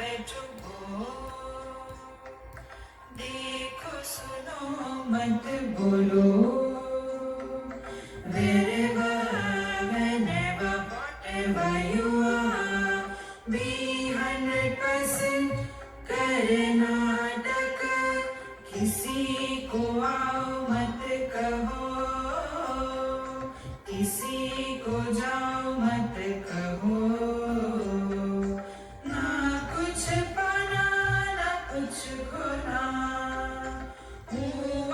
where to go. देखो सुनो मत बोलो. Wherever, whenever, whatever you are, be 100% Karnataka. किसी को आओ मत कहो, किसी को जाओ मत कहो. ना कुछ पाना ना कुछ खोना. Who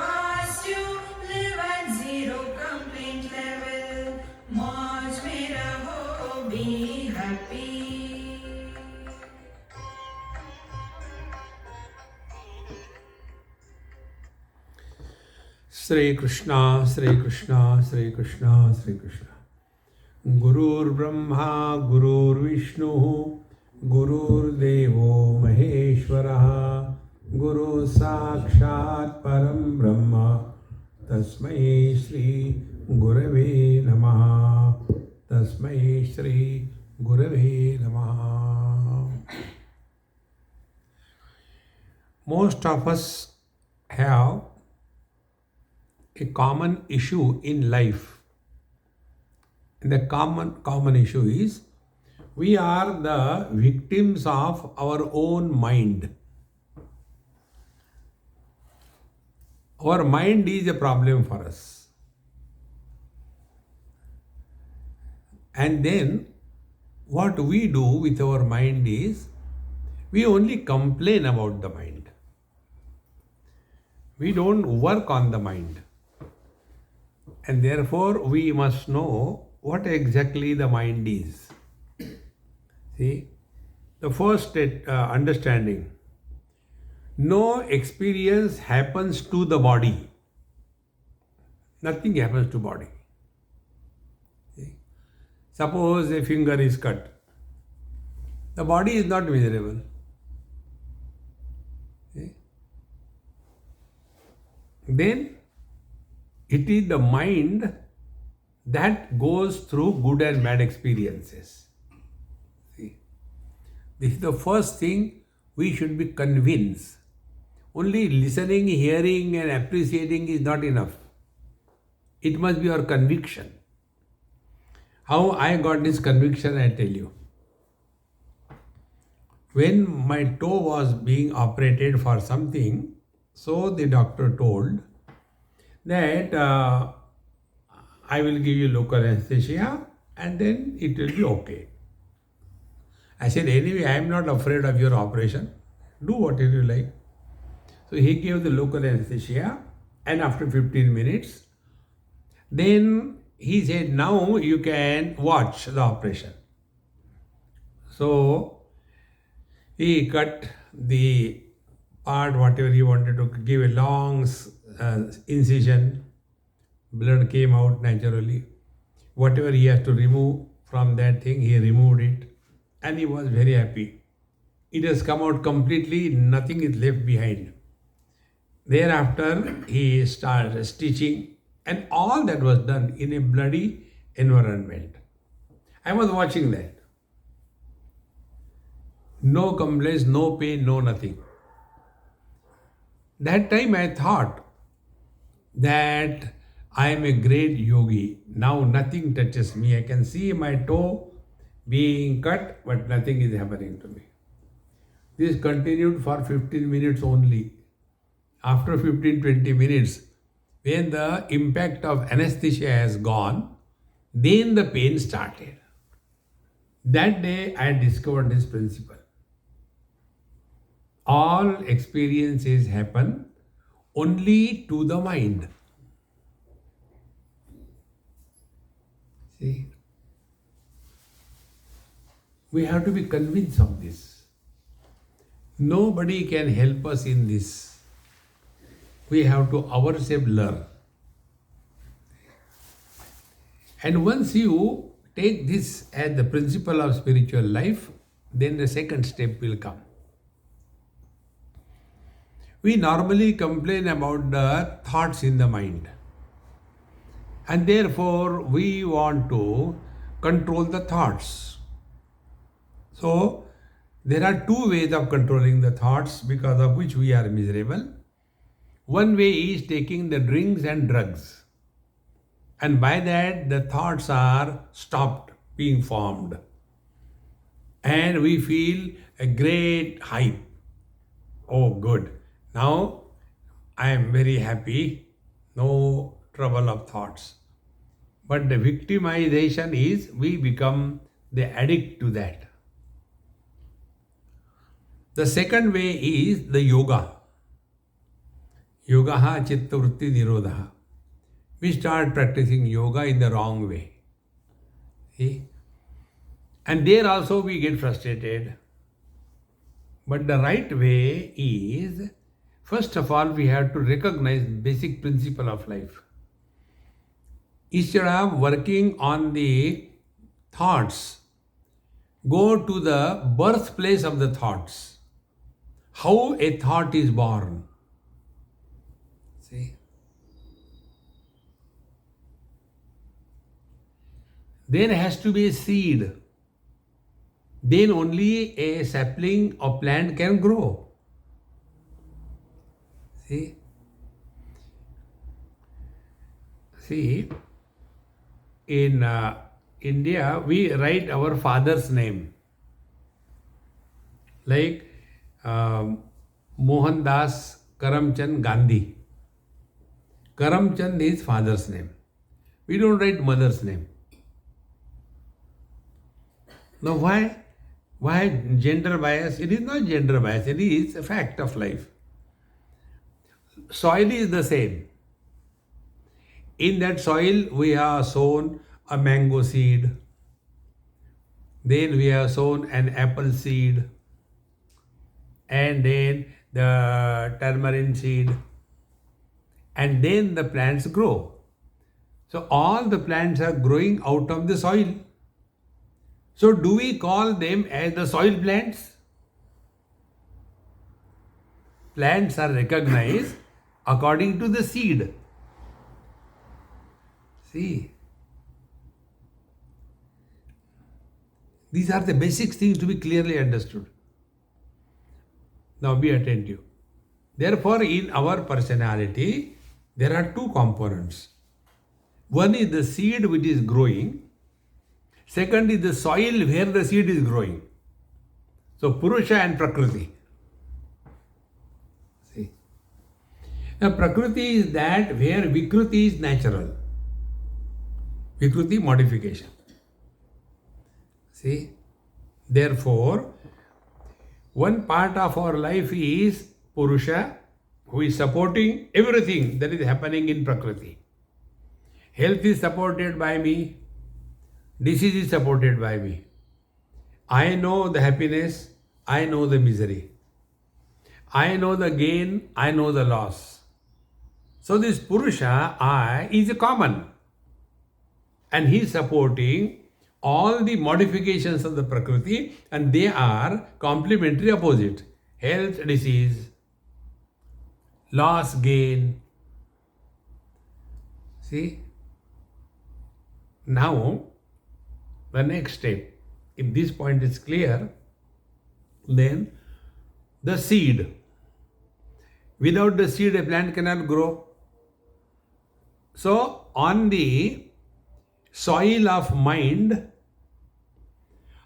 asked you live at zero complaint level? मौज में रहो, be happy. Shri Krishna, Shri Krishna, Shri Krishna, Shri Krishna. Gurur Brahma, Gurur Vishnu, Gurur Devo Maheshwaraha, Guru Sakshat Param Brahma, Tasmai Shri Gurave Namaha, Tasmai Shri Gurave Namaha. Most of us have a common issue in life. And the common issue is we are the victims of our own mind. Our mind is a problem for us. And then what we do with our mind is we only complain about the mind. We don't work on the mind. And therefore, we must know what exactly the mind is. See, the first understanding, no experience happens to the body. Nothing happens to body. See? Suppose a finger is cut. The body is not miserable. See? Then it is the mind that goes through good and bad experiences. See, this is the first thing we should be convinced. Only listening, hearing, and appreciating is not enough. It must be our conviction. How I got this conviction, I tell you. When my toe was being operated for something, so the doctor told that I will give you local anesthesia and then it will be okay. I said, anyway, I am not afraid of your operation. Do whatever you like. So he gave the local anesthesia, and after 15 minutes, then he said, now you can watch the operation. So he cut the part, whatever he wanted to give a long incision. Blood came out naturally. Whatever he has to remove from that thing, he removed it. And he was very happy. It has come out completely, nothing is left behind. Thereafter, he started stitching, and all that was done in a bloody environment. I was watching that. No complaints, no pain, no nothing. That time I thought that I am a great yogi. Now nothing touches me. I can see my toe being cut, but nothing is happening to me. This continued for 15 minutes only. After 15-20 minutes, when the impact of anesthesia has gone, then the pain started. That day I discovered this principle. All experiences happen only to the mind. See, we have to be convinced of this. Nobody can help us in this. We have to ourselves learn. And once you take this as the principle of spiritual life, then the second step will come. We normally complain about the thoughts in the mind. And therefore, we want to control the thoughts. So, There are two ways of controlling the thoughts because of which we are miserable. One way is taking the drinks and drugs. And by that, the thoughts are stopped being formed. And we feel a great hype. Oh, good. Now I am very happy. No trouble of thoughts. But the victimization is we become the addict to that. The second way is the yoga. Yogaha chitta vritti nirodha. We start practicing yoga in the wrong way. See? And there also we get frustrated. But the right way is, first of all, we have to recognize basic principle of life. Instead of working on the thoughts, go to the birthplace of the thoughts. How a thought is born. See? There has to be a seed. Then only a sapling or plant can grow. See? See, in India, we write our father's name. Like Mohandas Karamchand Gandhi. Karamchand is father's name. We don't write mother's name. Now why? Why gender bias? It is not gender bias, it is a fact of life. Soil is the same. In that soil, we have sown a mango seed. Then we have sown an apple seed. And then the tamarind seed. And then the plants grow. So all the plants are growing out of the soil. So do we call them as the soil plants? Plants are recognized according to the seed. See, these are the basic things to be clearly understood. Now be attentive. Therefore, in our personality, there are two components. One is the seed which is growing. Second is the soil where the seed is growing. So Purusha and Prakriti. See. Now Prakriti is that where Vikruti is natural. Vikruti modification. See. Therefore, one part of our life is Purusha, who is supporting everything that is happening in Prakriti. Health is supported by me. Disease is supported by me. I know the happiness, I know the misery. I know the gain, I know the loss. So this Purusha, I, is a common. And he is supporting all the modifications of the Prakriti, and they are complementary opposite. Health, disease, loss, gain. See? Now, the next step, if this point is clear, then the seed. Without the seed, a plant cannot grow. So, on the soil of mind,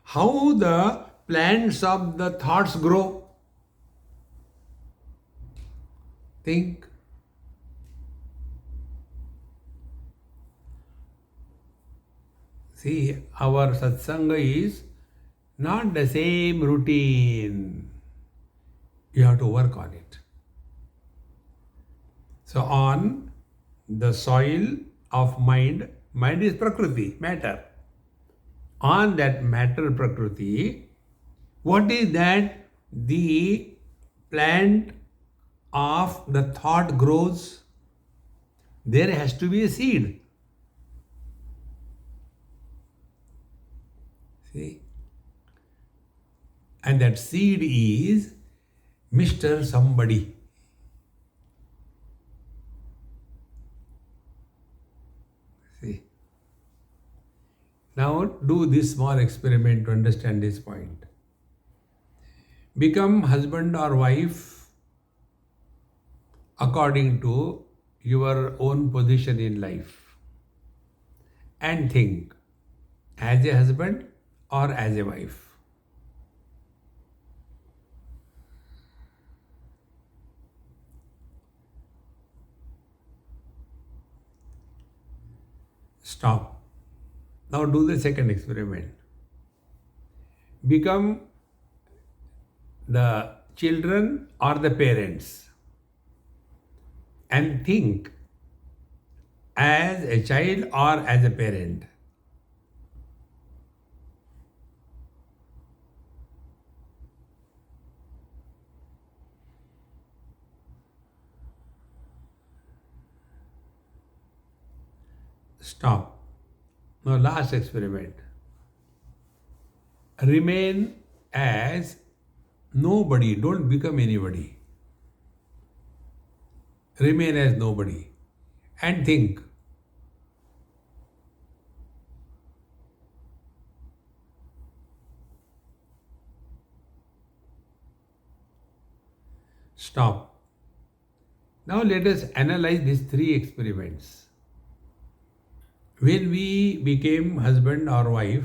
how the plants of the thoughts grow? Think. See, our satsanga is not the same routine. You have to work on it. So on the soil of mind, mind is Prakriti, matter. On that matter Prakriti, what is that? The plant of the thought grows. There has to be a seed. See? And that seed is Mr. Somebody. See? Now do this small experiment to understand this point. Become husband or wife according to your own position in life and think as a husband or as a wife. Stop. Now do the second experiment. Become the children or the parents and think as a child or as a parent. Stop. Now, last experiment. Remain as nobody, don't become anybody. Remain as nobody and think. Stop. Now, let us analyze these three experiments. When we became husband or wife,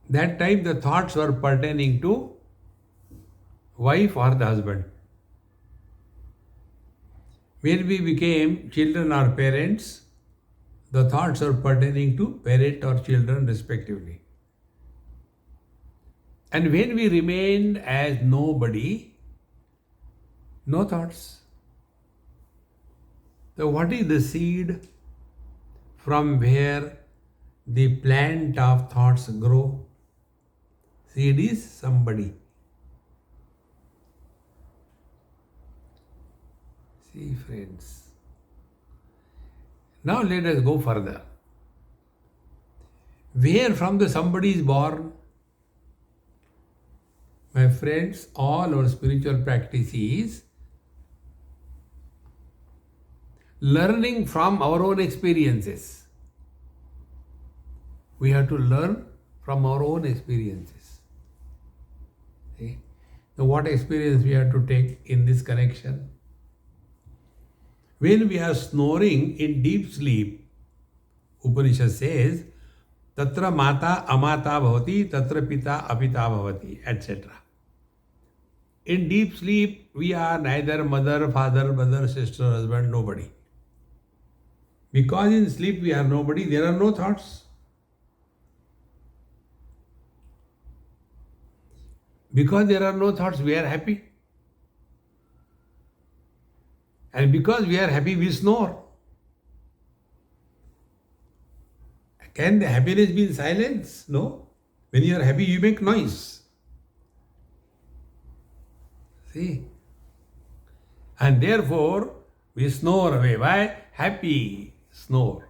that time the thoughts were pertaining to wife or the husband. When we became children or parents, the thoughts are pertaining to parent or children respectively. And when we remained as nobody, no thoughts. So what is the seed from where the plant of thoughts grow? Seed is somebody. See, friends. Now let us go further. Where from the somebody is born? My friends, all our spiritual practice is learning from our own experiences. We have to learn from our own experiences. See? Now, what experience we have to take in this connection? When we are snoring in deep sleep, Upanishad says, Tatra mata amata bhavati, tatra pita apita bhavati, etc. In deep sleep, we are neither mother, father, brother, sister, husband, nobody. Because in sleep we are nobody, there are no thoughts. Because there are no thoughts, we are happy. And because we are happy, we snore. Can the happiness be in silence? No. When you are happy, you make noise. See? And therefore, we snore away. Why? Happy. Snore.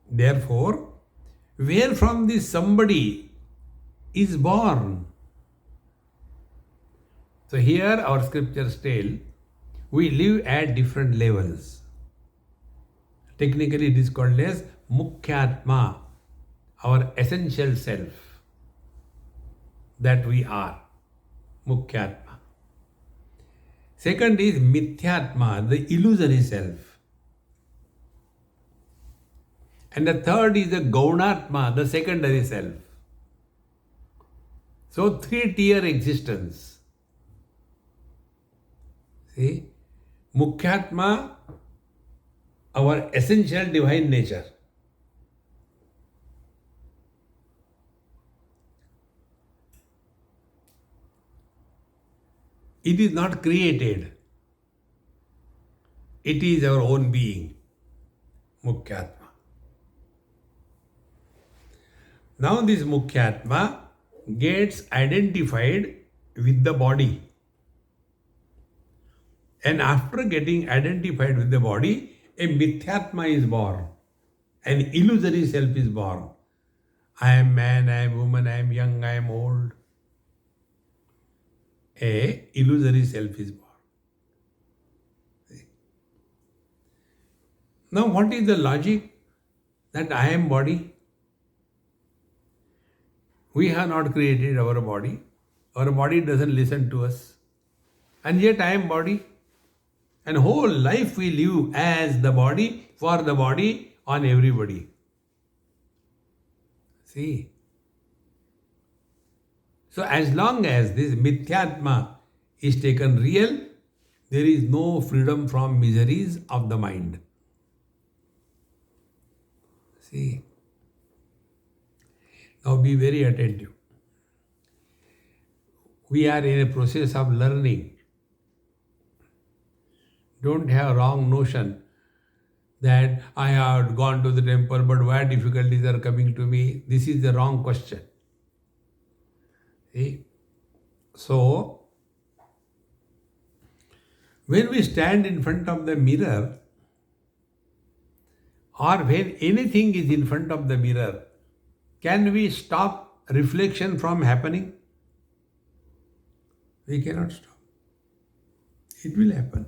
Therefore, where from this somebody is born? So here our scriptures tell we live at different levels. Technically it is called as Mukhyatma, our essential self that we are. Mukhyatma. Second is Mithyatma, the illusory self. And the third is the Gaunatma, the secondary self. So three-tier existence. See, Mukhyatma, our essential divine nature. It is not created. It is our own being. Mukhyatma. Now this Mukhyatma gets identified with the body. And after getting identified with the body, a Mithyatma is born. An illusory self is born. I am man, I am woman, I am young, I am old. A illusory self is born. Now what is the logic that I am body? We have not created our body. Our body doesn't listen to us. And yet I am body. And whole life we live as the body, for the body, on everybody. See? So as long as this mithyatma is taken real, there is no freedom from miseries of the mind. See? Now be very attentive. We are in a process of learning. Don't have wrong notion that I have gone to the temple, but why difficulties are coming to me? This is the wrong question. See? So, when we stand in front of the mirror, or when anything is in front of the mirror, can we stop reflection from happening? We cannot stop. It will happen.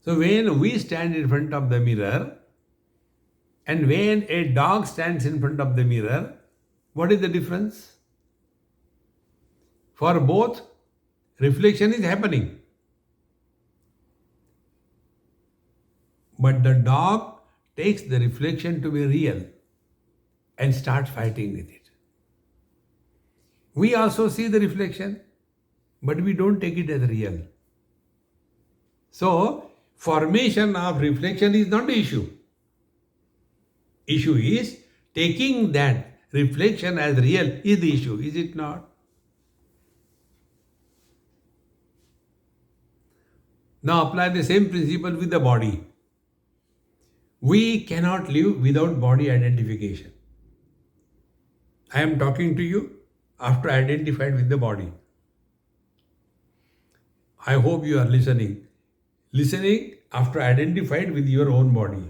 So when we stand in front of the mirror, and when a dog stands in front of the mirror, what is the difference? For both, reflection is happening. But the dog takes the reflection to be real and starts fighting with it. We also see the reflection, but we don't take it as real. So, formation of reflection is not the issue. Issue is taking that reflection as real is the issue, is it not? Now apply the same principle with the body. We cannot live without body identification. I am talking to you after identified with the body. I hope you are listening. Listening after identified with your own body.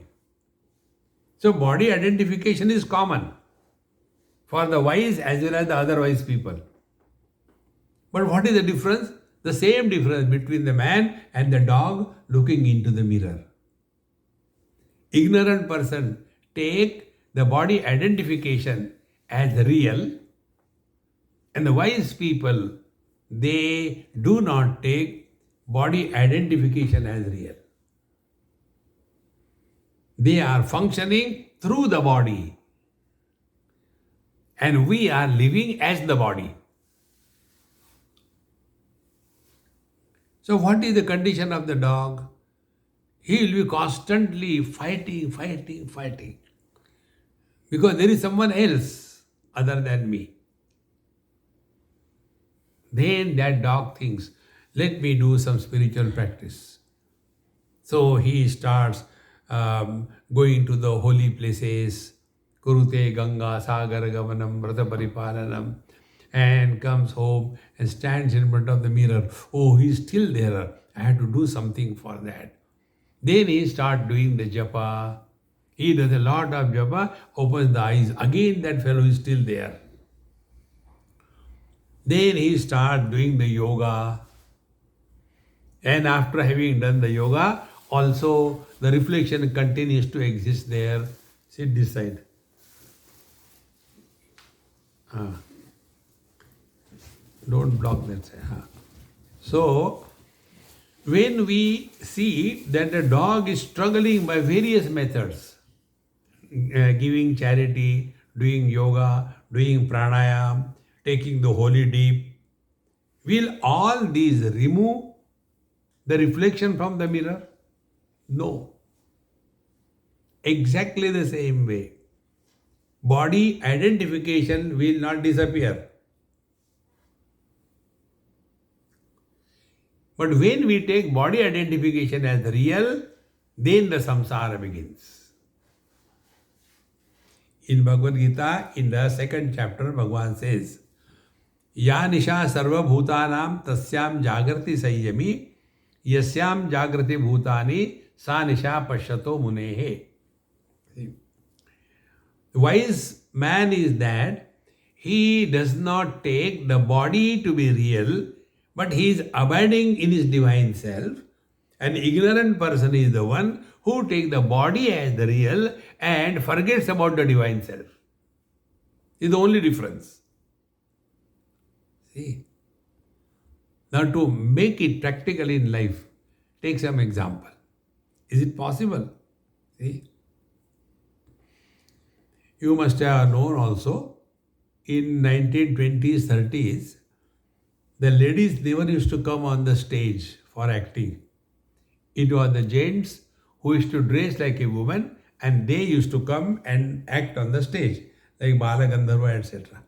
So body identification is common for the wise as well as the otherwise people. But what is the difference? The same difference between the man and the dog looking into the mirror. Ignorant person take the body identification as real, and the wise people, they do not take body identification as real. They are functioning through the body, and we are living as the body. So what is the condition of the dog? He will be constantly fighting, because there is someone else other than me. Then that dog thinks, let me do some spiritual practice. So he starts going to the holy places, Kurute Ganga Sagar Gavanam Vrata Paripalanam, and comes home and stands in front of the mirror. Oh, he is still there. I have to do something for that. Then he starts doing the japa. He does a lot of japa, opens the eyes. Again that fellow is still there. Then he starts doing the yoga. And after having done the yoga, also the reflection continues to exist there. Sit this side. Don't block that side. So, when we see that the dog is struggling by various methods, giving charity, doing yoga, doing pranayam, taking the holy deep, will all these remove the reflection from the mirror? No. Exactly the same way. Body identification will not disappear. But when we take body identification as real, then the samsara begins. In Bhagavad Gita, in the second chapter, Bhagavan says, Ya nisha sarva bhutanam tasyam jagrati sayyami yasyam jagrati bhutani sa nisha pashyato munehe. The wise man is that he does not take the body to be real, but he is abiding in his divine self. An ignorant person is the one who takes the body as the real and forgets about the divine self. Is the only difference. See? Now to make it practical in life, take some example. Is it possible? See? You must have known also, in 1920s, 30s, the ladies never used to come on the stage for acting. It was the gents who used to dress like a woman and they used to come and act on the stage, like Bala Gandharva, etc.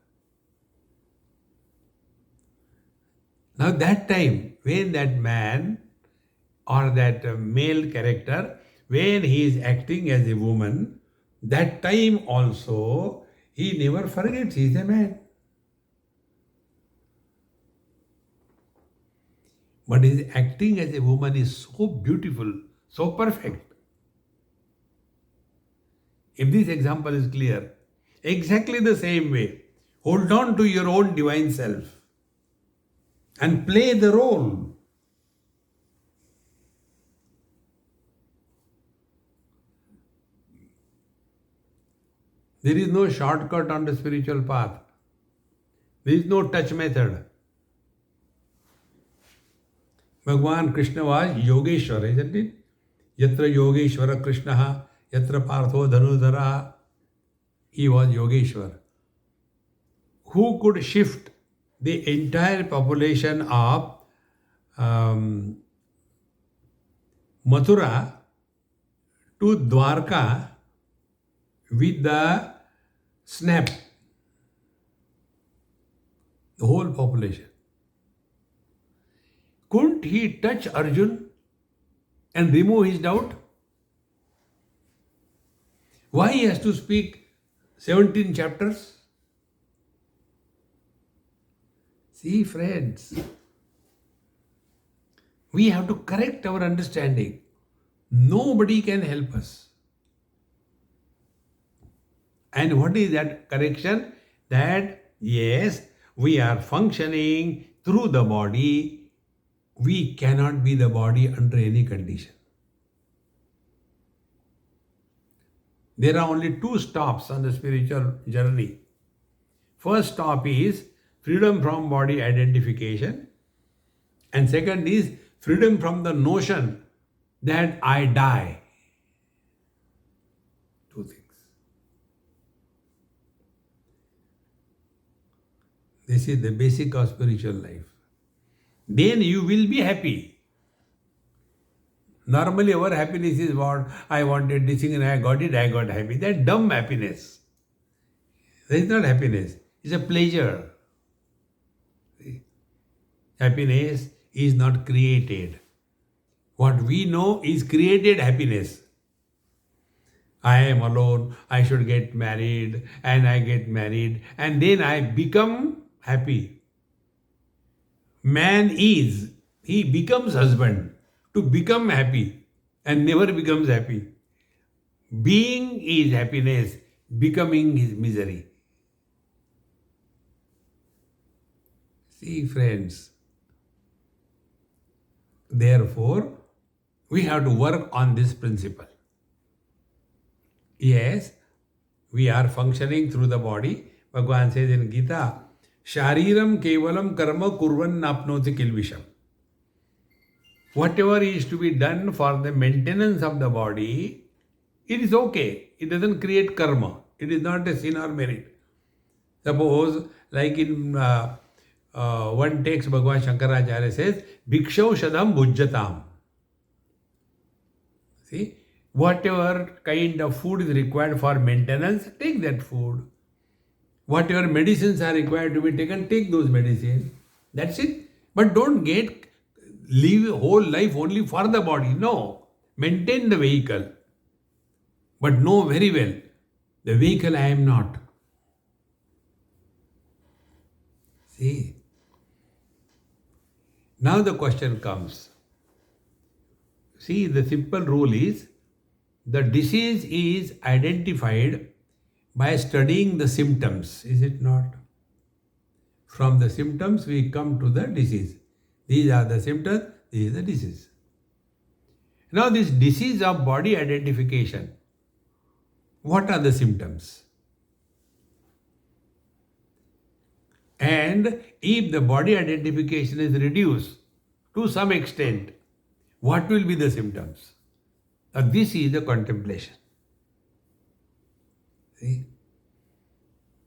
Now that time, when that man or that male character, when he is acting as a woman, that time also, he never forgets he is a man. But his acting as a woman is so beautiful, so perfect. If this example is clear, exactly the same way, hold on to your own divine self and play the role. There is no shortcut on the spiritual path. There is no touch method. Bhagwan Krishna was Yogeshwara, isn't it? Yatra Yogeshwara Krishna, Yatra Partho Dhanudhara. He was Yogeshwar. Who could shift the entire population of Mathura to Dwarka with the snap? The whole population. Couldn't he touch Arjun and remove his doubt? Why he has to speak 17 chapters? See, friends, we have to correct our understanding. Nobody can help us. And what is that correction? That yes, we are functioning through the body. We cannot be the body under any condition. There are only two stops on the spiritual journey. First stop is freedom from body identification, and second is freedom from the notion that I die. Two things. This is the basic of spiritual life. Then you will be happy. Normally our happiness is what? I wanted this thing and I got it, I got happy. That dumb happiness. That is not happiness. It's a pleasure. Happiness is not created. What we know is created happiness. I am alone, I should get married, and I get married, and then I become happy. Man is, he becomes husband to become happy and never becomes happy. Being is happiness, becoming is misery. See, friends, therefore, we have to work on this principle. Yes, we are functioning through the body. Bhagavan says in Gita, Shariram kevalam karma kurvan napnoti kilvisham. Whatever is to be done for the maintenance of the body, it is okay. It doesn't create karma. It is not a sin or merit. Suppose, like in one text, Bhagavan Shankaracharya says, Bhikshau shadam bhujjatam. See, whatever kind of food is required for maintenance, take that food. Whatever medicines are required to be taken, take those medicines. That's it. But don't live whole life only for the body. No. Maintain the vehicle. But know very well, the vehicle I am not. See. Now the question comes. See, the simple rule is, the disease is identified by studying the symptoms, is it not? From the symptoms we come to the disease. These are the symptoms, this is the disease. Now this disease of body identification, what are the symptoms? And if the body identification is reduced to some extent, what will be the symptoms? Now, this is the contemplation. See?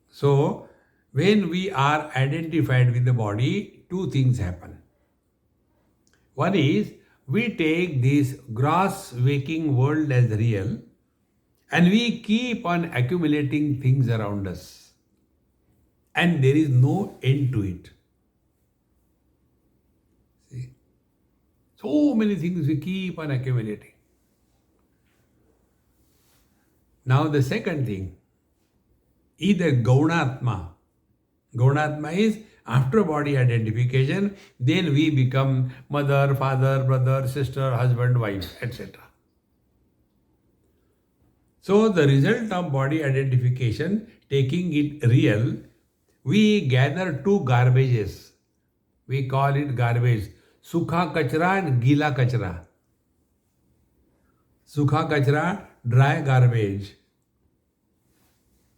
So, when we are identified with the body, two things happen. One is we take this gross waking world as real and we keep on accumulating things around us. And there is no end to it. See? So many things we keep on accumulating. Now the second thing, either Gaunatma. Gaunatma is after body identification, then we become mother, father, brother, sister, husband, wife, etc. So the result of body identification, taking it real, we gather two garbages. We call it garbage. Sukha kachra and gila kachra. Sukha kachra, dry garbage.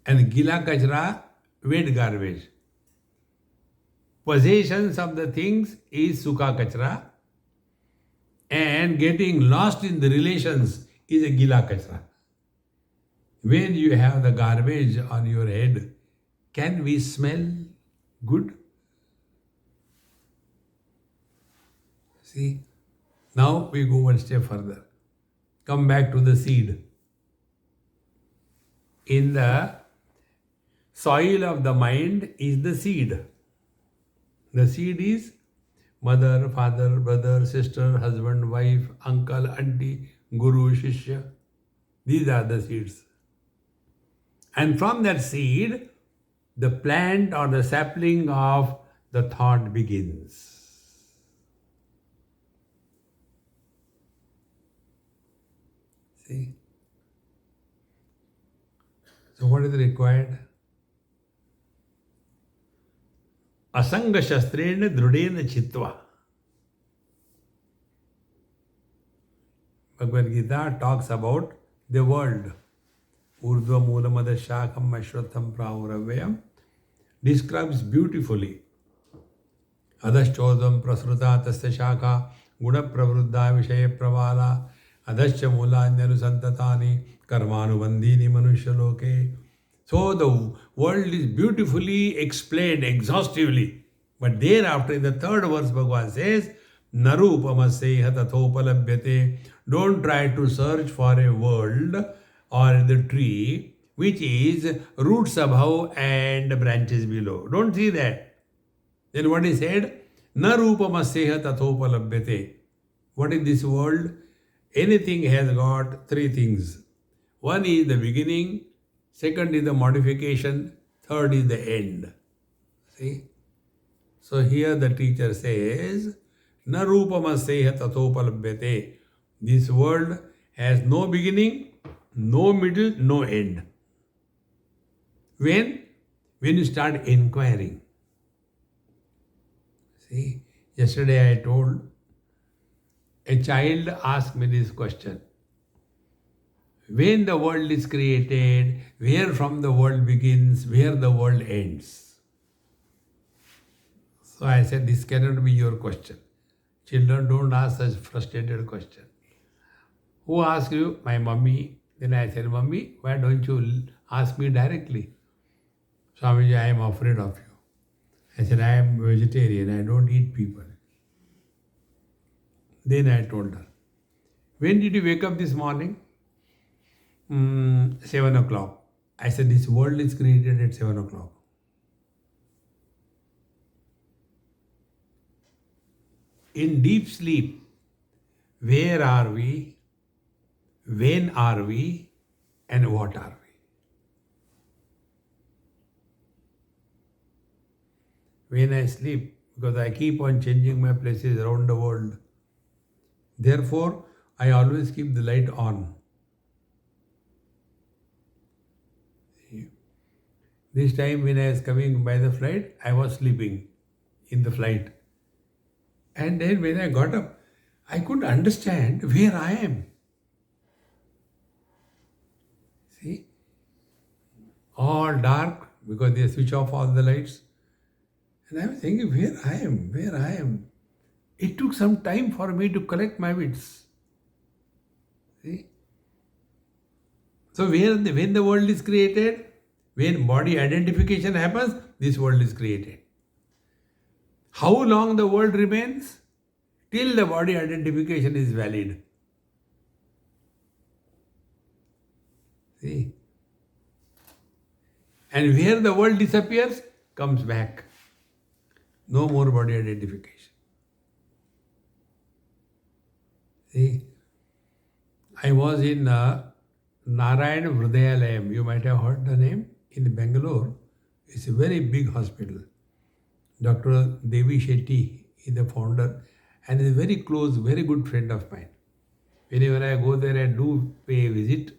And gila kachra, wet garbage. Possessions of the things is sukha kachra. And getting lost in the relations is a gila kachra. When you have the garbage on your head, can we smell good? See, now we go one step further. Come back to the seed. In the soil of the mind is the seed. The seed is mother, father, brother, sister, husband, wife, uncle, auntie, guru, shishya. These are the seeds. And from that seed, the plant or the sapling of the thought begins. See? So what is required? Asanga shastrena drudena chitva. Bhagavad Gita talks about the world. Urdhva Moolamada Shakam Ashwatham Prahuravayam describes beautifully. Adashchodam Prasruta Tasya Shaka Guna Pravruddha Vishaya Pravala Adascha Mula Santatani Karmanubandhini Manushaloke. So the world is beautifully explained exhaustively. But thereafter in the third verse Bhagavan says, Narupamasya tathopalabhyate. Don't try to search for a world or the tree which is roots above and branches below. Don't see that. Then what is said? Na rupamasya tathopalabhyate. What is this world? Anything has got three things. One is the beginning, second is the modification, third is the end. See? So here the teacher says, Na rupamasya tathopalabhyate. This world has no beginning, no middle, no end. When you start inquiring. See, yesterday I told a child asked me this question. When the world is created, where from the world begins, where the world ends? So I said, this cannot be your question. Children don't ask such frustrated question. Who asked you? My mummy. Then I said, Mummy, why don't you ask me directly? Swamiji, I am afraid of you. I said, I am vegetarian, I don't eat people. Then I told her, when did you wake up this morning? 7 o'clock. I said, this world is created at 7 o'clock. In deep sleep, where are we? When are we? And what are we? When I sleep, because I keep on changing my places around the world. Therefore, I always keep the light on. This time when I was coming by the flight, I was sleeping in the flight. And then when I got up, I couldn't understand where I am. See? All dark because they switch off all the lights. And I was thinking, where I am, where I am. It took some time for me to collect my wits. See? So when the world is created, when body identification happens, this world is created. How long the world remains? Till the body identification is valid. See? And where the world disappears, comes back. No more body identification. See? I was in Narayan Hridayalayam. You might have heard the name. In Bangalore. It's a very big hospital. Dr. Devi Shetty is the founder and is a very close, very good friend of mine. Whenever I go there, I do pay a visit,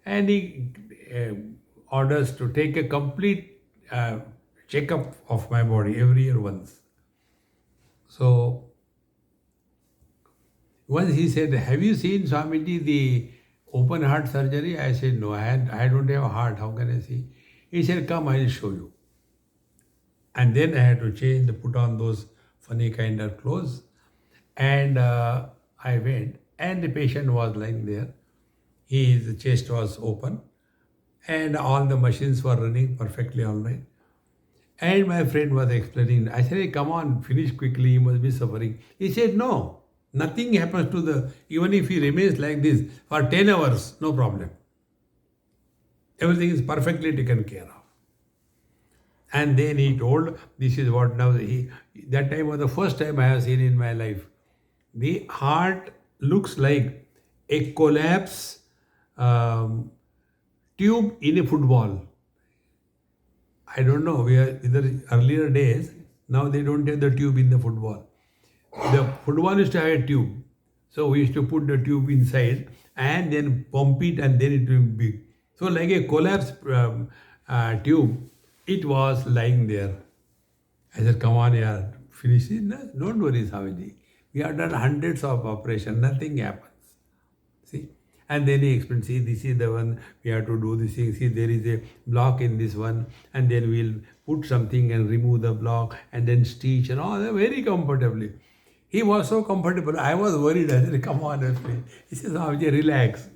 and he orders to take a complete checkup of my body every year once. So once he said, "Have you seen Swamiji the open heart surgery?" I said, "No, I don't have a heart. How can I see?" He said, "Come, I'll show you." And then I had to put on those funny kind of clothes. And I went, and the patient was lying there. His chest was open, and all the machines were running perfectly all right. And my friend was explaining. I said, "Hey, come on, finish quickly, you must be suffering." He said, "No, nothing happens to even if he remains like this for 10 hours, no problem. Everything is perfectly taken care of." And then he told, this is what now that time was the first time I have seen in my life. The heart looks like a collapse tube in a football. I don't know, either earlier days, now they don't have the tube in the football. The football used to have a tube. So we used to put the tube inside and then pump it, and then it will be big. So like a collapsed tube, it was lying there. I said, "Come on, yeah, finish it." "No, don't worry, Swamiji. We have done hundreds of operations, nothing happens." See? And then he explained, "See, this is the one, we have to do this thing. See, there is a block in this one, and then we'll put something and remove the block, and then stitch and all that very comfortably." He was so comfortable. I was worried. I said, "Come on, Rashmi." He says, "Swamiji, relax.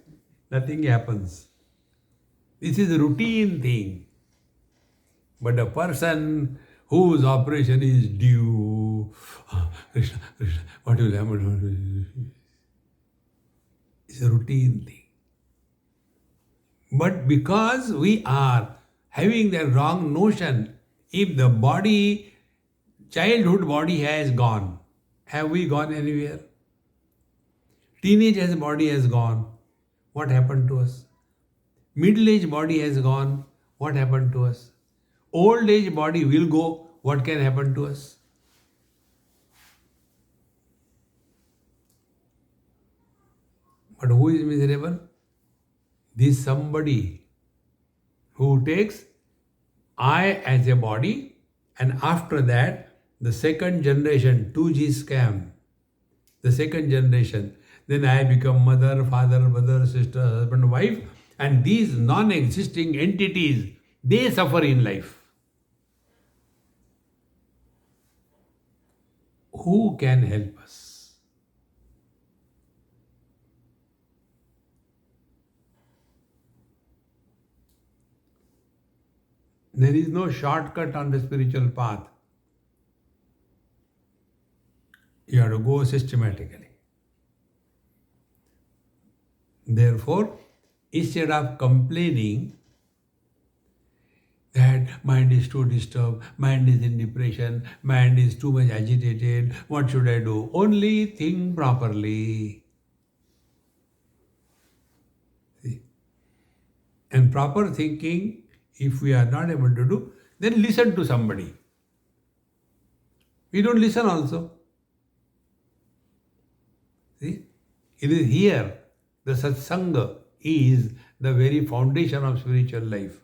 Nothing happens. This is a routine thing." But a person whose operation is due, Krishna, Krishna, what will happen? It's a routine thing. But because we are having the wrong notion, if the body, childhood body has gone, have we gone anywhere? Teenage body has gone. What happened to us? Middle-aged body has gone. What happened to us? Old age body will go. What can happen to us? But who is miserable? This somebody who takes I as a body, and after that, the second generation, 2G scam, the second generation, then I become mother, father, brother, sister, husband, wife, and these non-existing entities, they suffer in life. Who can help us? There is no shortcut on the spiritual path. You have to go systematically. Therefore, instead of complaining that mind is too disturbed, mind is in depression, mind is too much agitated, what should I do? Only think properly. See? And proper thinking, if we are not able to do, then listen to somebody. We don't listen also. See? It is here, the satsanga is the very foundation of spiritual life.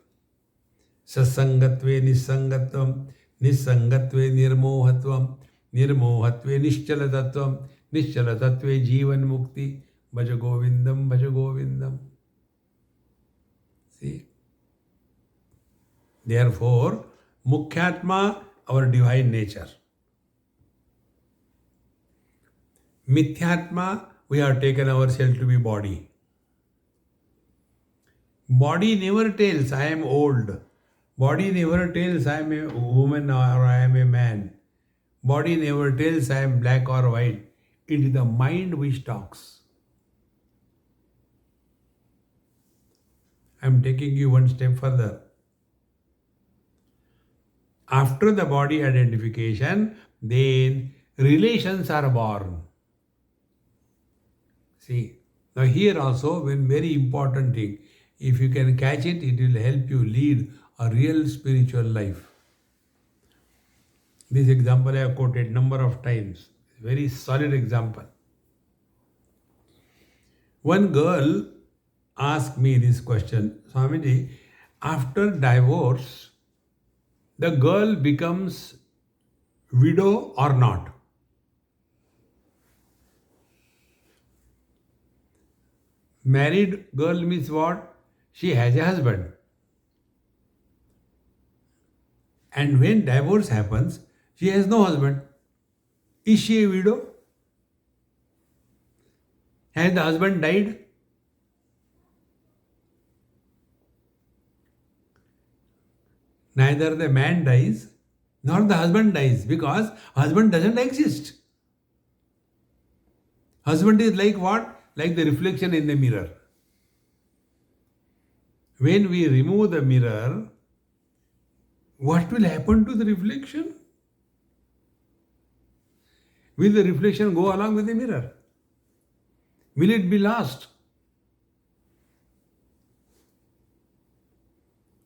Satsangatve nissangatvam, nissangatve nirmohatvam, nirmohatve nischalatatvam, nischalatatve jivan mukti, bhaja govindam, bhaja govindam. See? Therefore, Mukhyatma our divine nature. Mithyatma, we have taken ourselves to be body. Body never tells I am old. Body never tells I am a woman or I am a man. Body never tells I am black or white. It is the mind which talks. I am taking you one step further. After the body identification, then relations are born. See, now here also one very important thing. If you can catch it, it will help you lead a real spiritual life. This example I have quoted number of times. Very solid example. One girl asked me this question, Swamiji, after divorce, the girl becomes widow or not? Married girl means what? She has a husband. And when divorce happens, she has no husband. Is she a widow? Has the husband died? Neither the man dies nor the husband dies because husband doesn't exist. Husband is like what? Like the reflection in the mirror. When we remove the mirror, what will happen to the reflection? Will the reflection go along with the mirror? Will it be lost?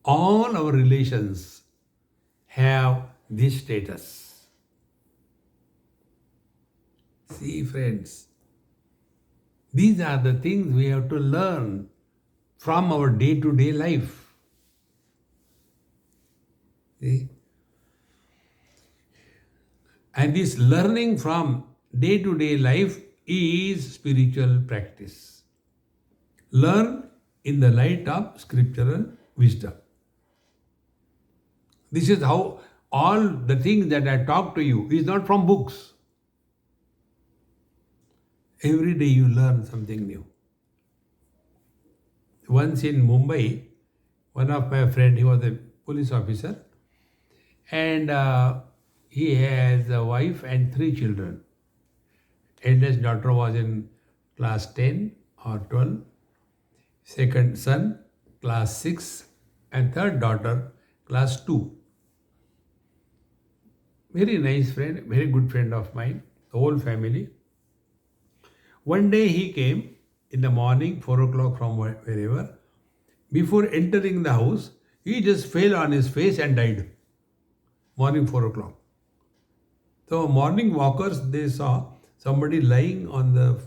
All our relations have this status. See, friends, these are the things we have to learn from our day-to-day life. See? And this learning from day-to-day life is spiritual practice. Learn in the light of scriptural wisdom. This is how all the things that I talk to you is not from books. Every day you learn something new. Once in Mumbai, one of my friend, he was a police officer, and he has a wife and 3 children. Eldest daughter was in class 10 or 12, second son class 6, and third daughter class 2. Very nice friend, very good friend of mine, the whole family. One day he came in the morning, 4 o'clock from wherever. Before entering the house, he just fell on his face and died. Morning 4 o'clock. So morning walkers, they saw somebody lying on the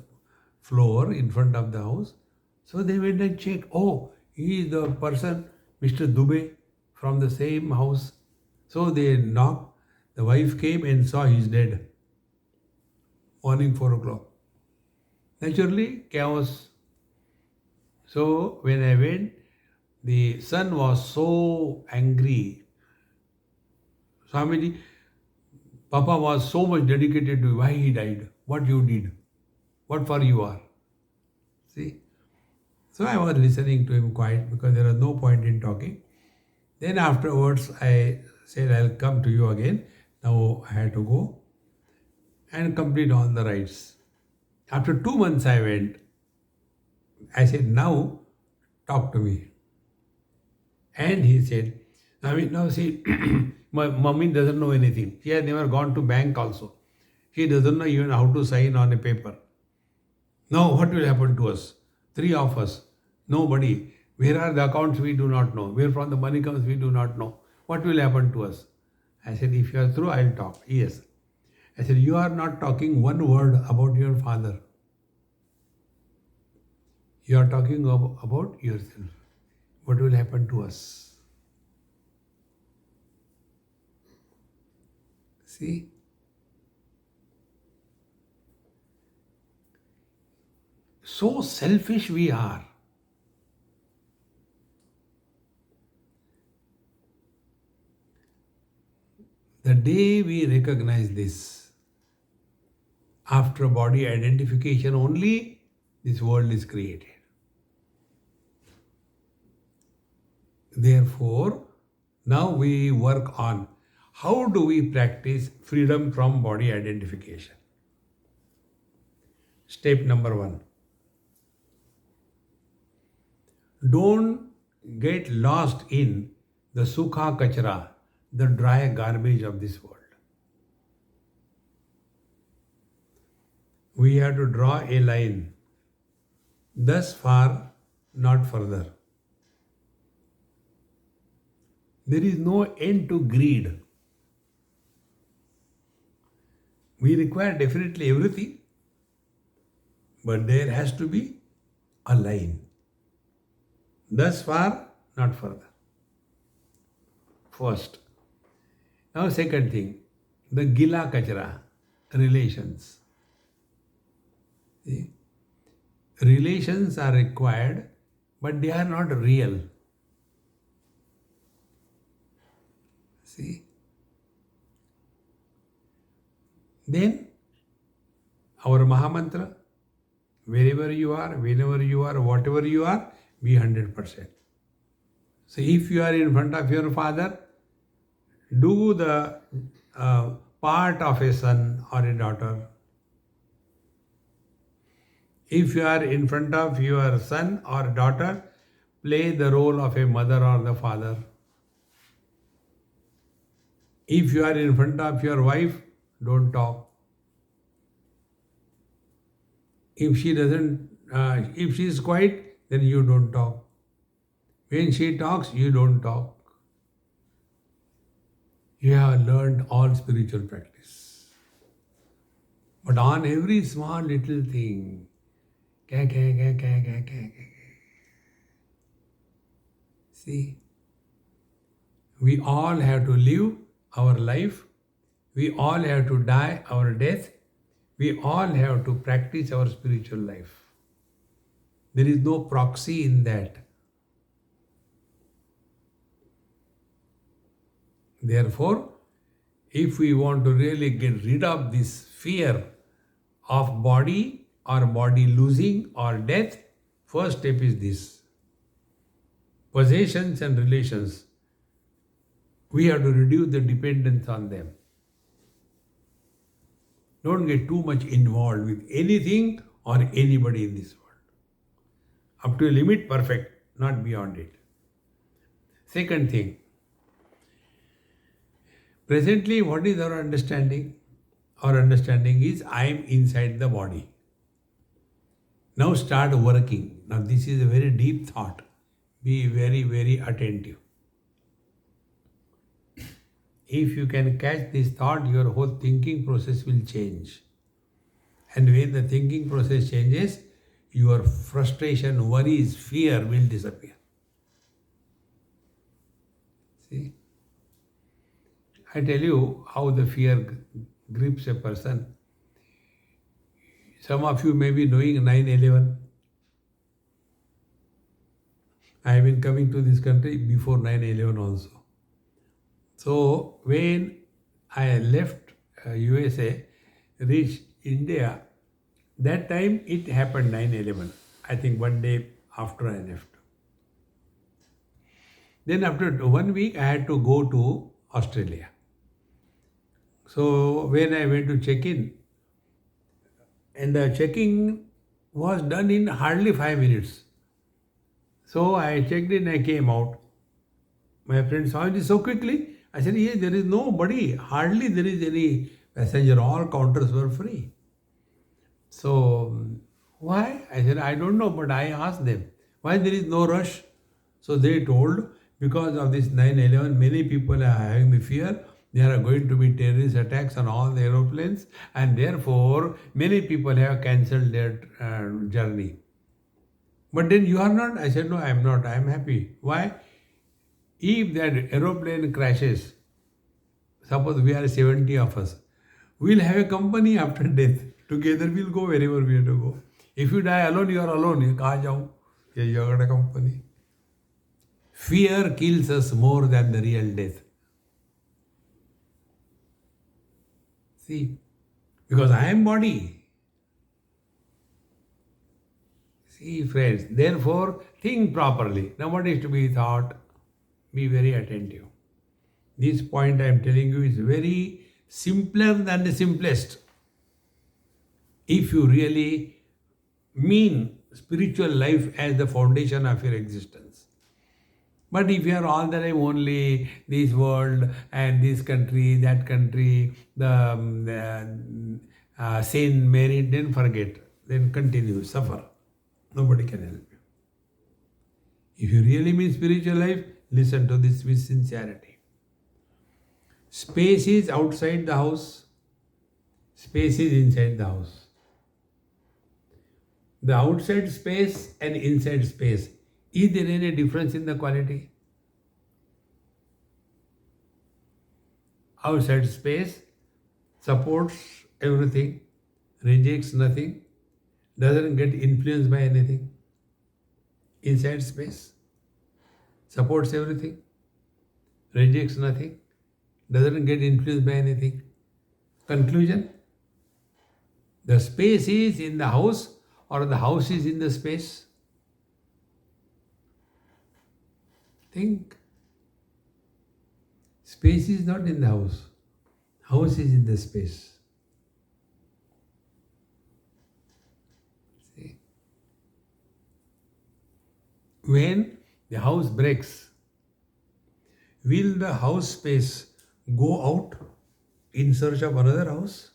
floor in front of the house. So they went and checked. Oh, he is the person, Mr. Dubey, from the same house. So they knocked. The wife came and saw he's dead. Morning 4 o'clock. Naturally, chaos. So when I went, the son was so angry. Swamiji, Papa was so much dedicated to you. Why he died? What you did? What for you are? See? So I was listening to him quiet because there was no point in talking. Then afterwards, I said, I'll come to you again. Now I had to go and complete all the rites. After 2 months I went. I said, now talk to me. And he said, now see, my mommy doesn't know anything. She has never gone to bank also. She doesn't know even how to sign on a paper. Now what will happen to us? 3 of us. Nobody. Where are the accounts? We do not know. Where from the money comes? We do not know. What will happen to us? I said, if you are through, I'll talk. Yes. I said, you are not talking one word about your father. You are talking about yourself. What will happen to us? See? So selfish we are. The day we recognize this, after body identification only, this world is created. Therefore, now we work on how do we practice freedom from body identification. Step number 1. Don't get lost in the sukha kachra, the dry garbage of this world. We have to draw a line. Thus far, not further. There is no end to greed. We require definitely everything, but there has to be a line. Thus far, not further. First. Now, second thing, the gila kachra, relations. See? Relations are required, but they are not real. See? Then, our Mahamantra, wherever you are, whenever you are, whatever you are, be 100%. So, if you are in front of your father, do the part of a son or a daughter. If you are in front of your son or daughter, play the role of a mother or the father. If you are in front of your wife, don't talk. If she is quiet, then you don't talk. When she talks, you don't talk. You have learned all spiritual practice. But on every small little thing, see, we all have to live our life. We all have to die our death. We all have to practice our spiritual life. There is no proxy in that. Therefore, if we want to really get rid of this fear of body or body losing or death, first step is this. Possessions and relations, we have to reduce the dependence on them. Don't get too much involved with anything or anybody in this world. Up to a limit, perfect, not beyond it. Second thing, presently, what is our understanding? Our understanding is I am inside the body. Now start working. Now this is a very deep thought. Be very, very attentive. If you can catch this thought, your whole thinking process will change. And when the thinking process changes, your frustration, worries, fear will disappear. See? I tell you how the fear grips a person. Some of you may be knowing 9/11. I have been coming to this country before 9/11 also. So when I left USA, reached India, that time it happened 9/11. I think one day after I left. Then after 1 week, I had to go to Australia. So when I went to check in, and the checking was done in hardly 5 minutes. So I checked in, I came out. My friend saw it so quickly. I said, yes, there is nobody. Hardly there is any passenger. All counters were free. So why? I said, I don't know, but I asked them, why there is no rush? So they told, because of this 9/11, many people are having the fear. There are going to be terrorist attacks on all the aeroplanes, and therefore many people have cancelled their journey. But then you are not? I said, no, I am not. I am happy. Why? If that aeroplane crashes, suppose we are 70 of us, we'll have a company after death. Together we'll go wherever we have to go. If you die alone, you are alone. You can't go. You got a company. Fear kills us more than the real death. See, because I am body. See, friends, therefore, think properly. Now, what is to be thought? Be very attentive. This point I am telling you is very simpler than the simplest. If you really mean spiritual life as the foundation of your existence. But if you are all the time only this world and this country, that country, the sin, merit, then forget, then continue, suffer. Nobody can help you. If you really mean spiritual life, listen to this with sincerity. Space is outside the house, space is inside the house. The outside space and inside space, is there any difference in the quality? Outside space supports everything, rejects nothing, doesn't get influenced by anything. Inside space supports everything, rejects nothing, doesn't get influenced by anything. Conclusion: the space is in the house or the house is in the space? Think. Space is not in the house. House is in the space. See? When the house breaks, will the house space go out in search of another house?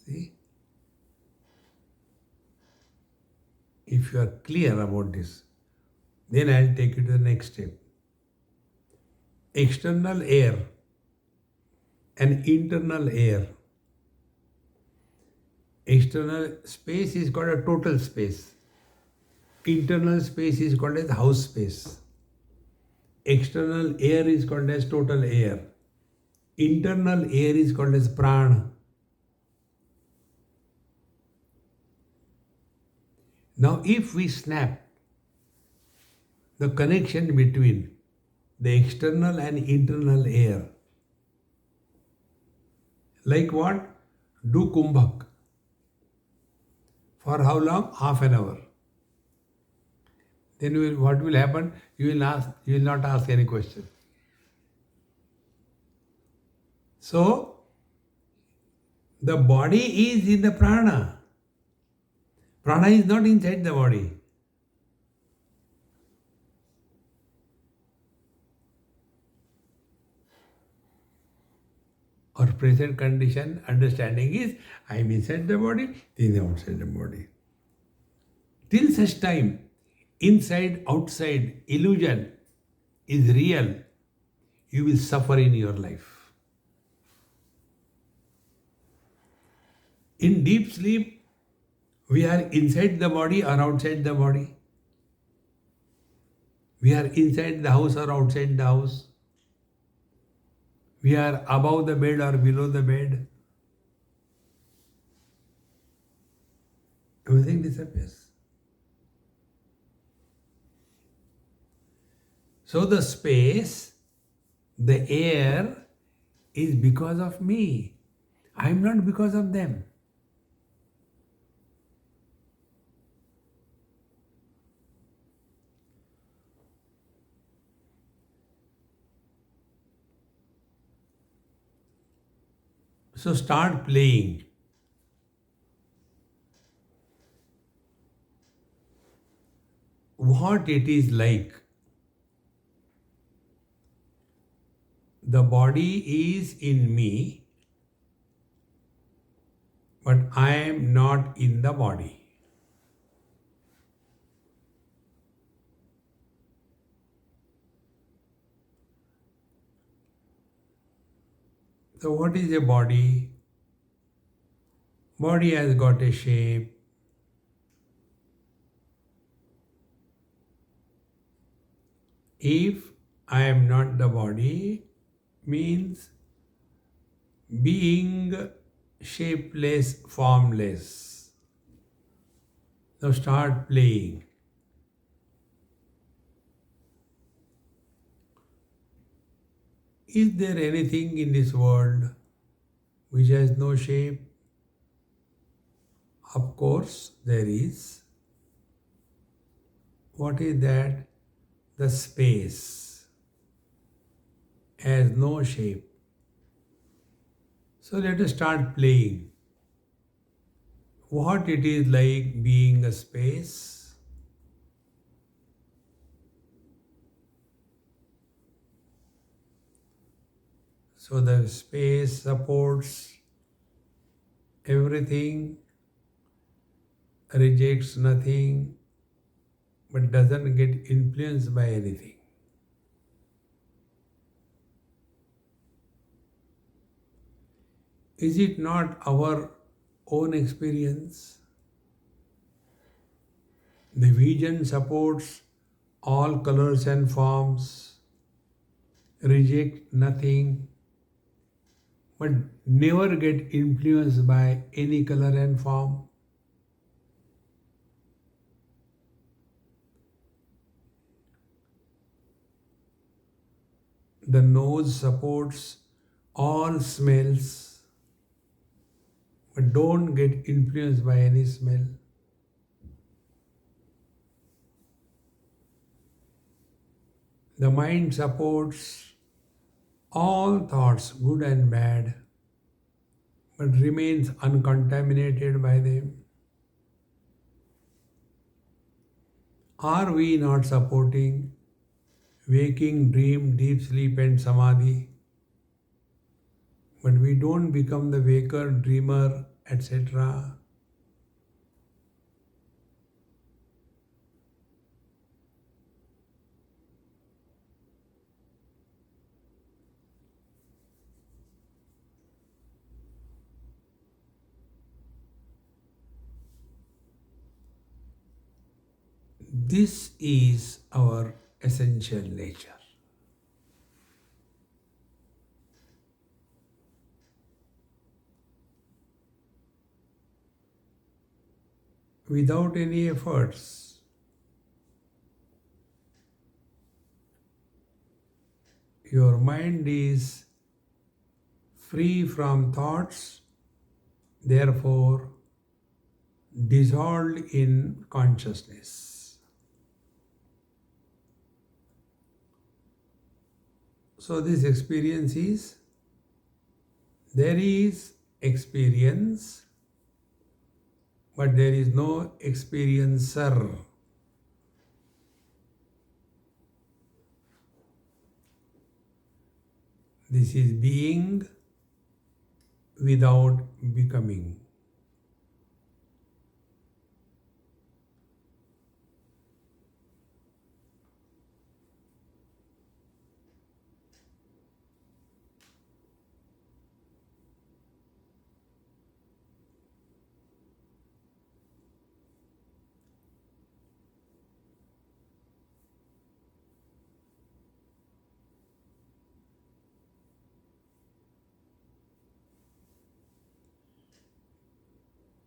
See? If you are clear about this, then I'll take you to the next step. External air and internal air. External space is called a total space. Internal space is called as house space. External air is called as total air. Internal air is called as prana. Now, if we snap the connection between the external and internal air, like what? Do kumbhak. For how long? Half an hour. Then what will happen? You will not ask any question. So, the body is in the prana. Prana is not inside the body. Our present condition, understanding is, I am inside the body, he is outside the body. Till such time, inside, outside, illusion is real, you will suffer in your life. In deep sleep, we are inside the body or outside the body. We are inside the house or outside the house. We are above the bed or below the bed. Everything disappears. So the space, the air is because of me. I am not because of them. So start playing. What it is like. The body is in me, but I am not in the body. So what is a body? Body has got a shape. If I am not the body, means being shapeless, formless. Now start playing. Is there anything in this world which has no shape? Of course, there is. What is that? The space has no shape. So let us start playing. What it is like being a space? So the space supports everything, rejects nothing, but doesn't get influenced by anything. Is it not our own experience? The vision supports all colors and forms, reject nothing, but never get influenced by any color and form. The nose supports all smells, but don't get influenced by any smell. The mind supports all thoughts, good and bad, but remains uncontaminated by them. Are we not supporting waking, dream, deep sleep, and samadhi? But we don't become the waker, dreamer, etc. This is our essential nature. Without any efforts, your mind is free from thoughts, therefore dissolved in consciousness. So this experience is, there is experience, but there is no experiencer. This is being without becoming.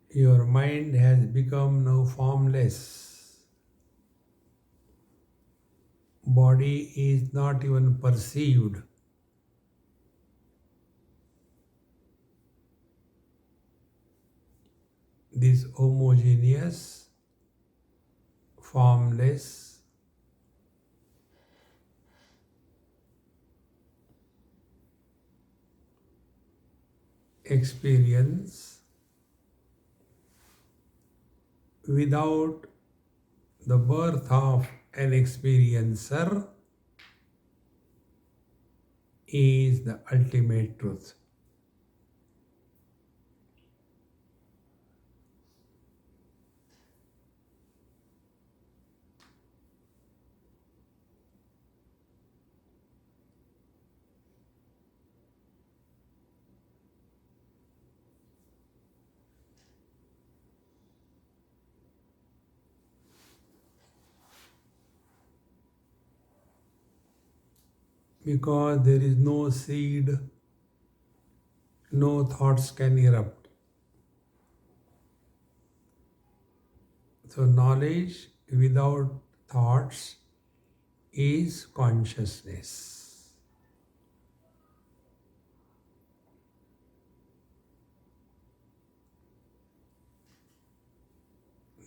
Your mind has become now formless. Body is not even perceived. This homogeneous, formless, experience without the birth of an experiencer is the ultimate truth. Because there is no seed, no thoughts can erupt. So knowledge without thoughts is consciousness.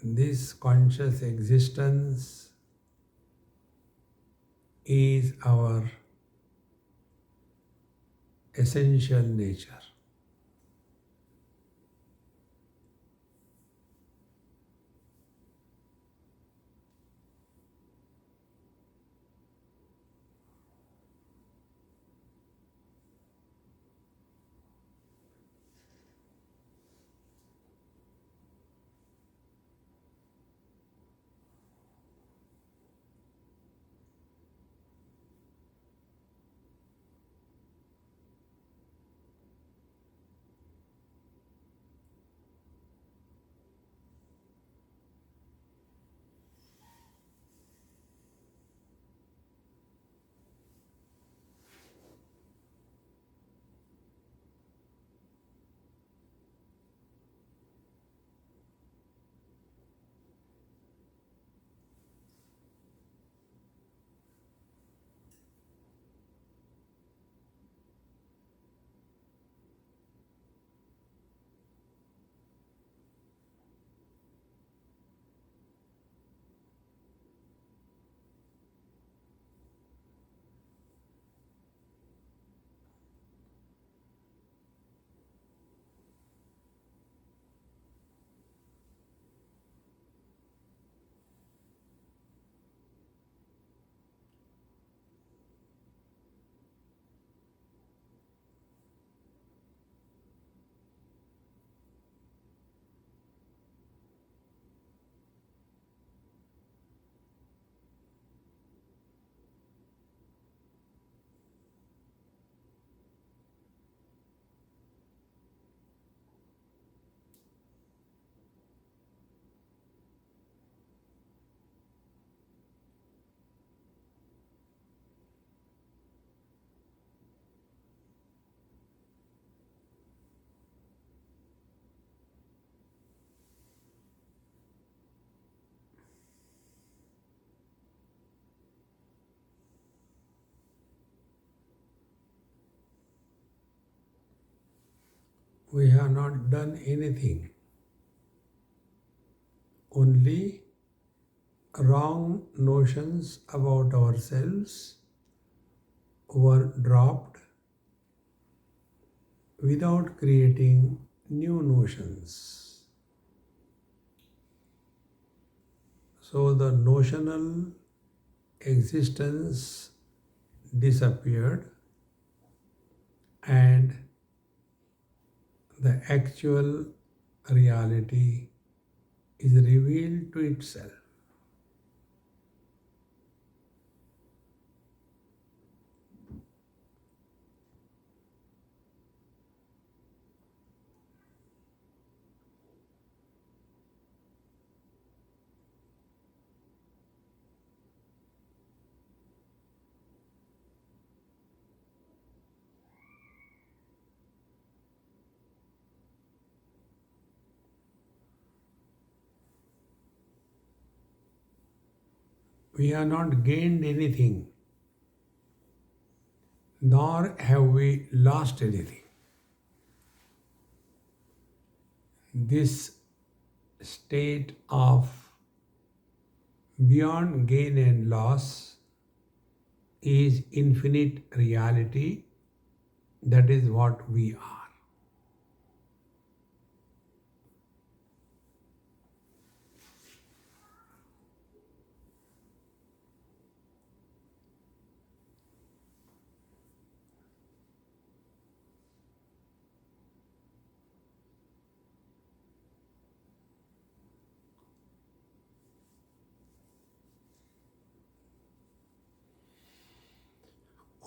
this conscious existence is our essential nature. We have not done anything, only wrong notions about ourselves were dropped without creating new notions. So the notional existence disappeared and the actual reality is revealed to itself. We have not gained anything, nor have we lost anything. This state of beyond gain and loss is infinite reality. That is what we are.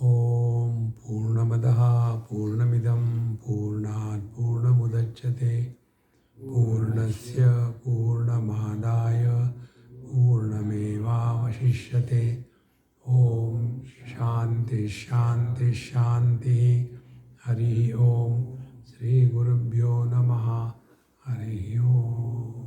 ॐ पूर्णमदः पूर्णमिदं पूर्णात् पूर्णमुदच्यते पूर्णस्य पूर्णमादाय पूर्णमेवावशिष्यते ॐ शान्ति शान्ति शान्तिः हरिः ॐ श्रीगुरुभ्यो नमः हरिः ॐ